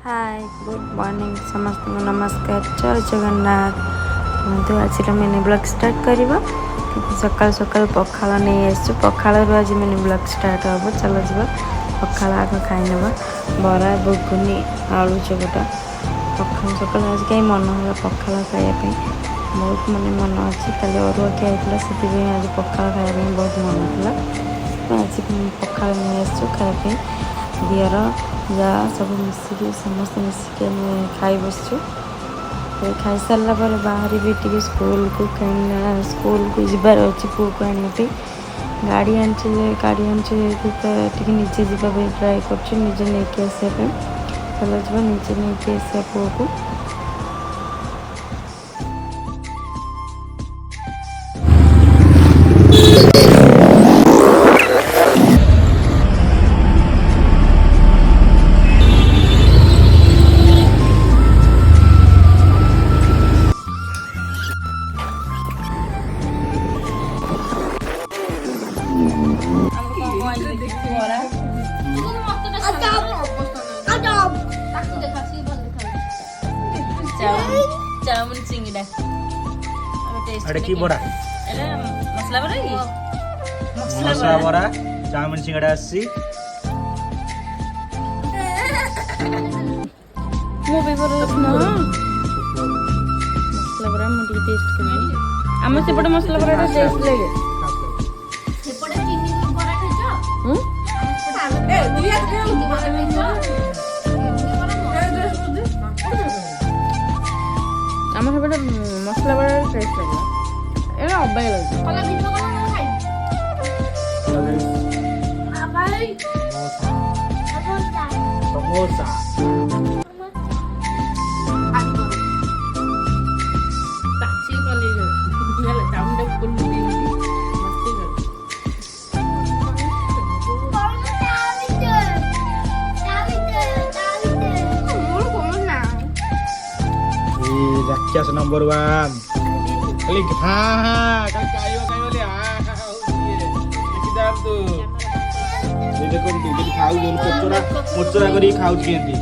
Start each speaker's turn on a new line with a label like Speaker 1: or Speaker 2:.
Speaker 1: hi good morning समस्त नमस्कार जय जगन्नाथ तो आज मिनी ब्लॉग स्टार्ट करवा सकाल सकाल पखाला नहीं आसु पखाल आज मिनी ब्लॉग स्टार्ट हम चलो जी पखाला आग खाईनवा बरा बुगुनी आलू चकटा पखाल सकाल आज कहीं मन है पखाला खायापी बहुत मन अच्छी खाली अरुआ खाई से आज पखाला खाया बहुत मन था आज पखाल नहीं आसु खायापी दियर जा सब मिसिक समस्त मिसिक खाई बसचु खाई सारा पर बाहर भी टी स्कूल को स्कूल को जबार अच्छी पु को आने गाड़ी गाड़ी आनी निजे जावाई ट्राए कर निजे नहीं आसापी चलो जी निजे नहीं आसा पु को
Speaker 2: चाउमिन चिंगड़ा
Speaker 3: अरे की बड़ा
Speaker 2: मसला बड़ा की
Speaker 3: मसला बड़ा चाउमिन सिंगड़ा आसी
Speaker 1: मु भी बोल ना मसला बड़ा मुझे टेस्ट करनी आम से बड़ा मसला बड़ा टेस्ट लगे
Speaker 2: सेपटे चिनी बड़ा खाइछ
Speaker 1: हम
Speaker 2: ए दुइया चिनी बड़ा खाइछ
Speaker 1: आम से बड़ा मसला बड़ा टेस्ट लगे ए अबाय लगे
Speaker 2: कला भिडियो कला खाइ भाई
Speaker 3: समोसा
Speaker 1: ताची कली दियाला टामडे फुल दी मस्ती कर
Speaker 3: राक्षस नंबर 1 खाली हाँ खाली कायो ले देखी दाम तू देखो तू खाऊ मोचरा करी खाऊ केंती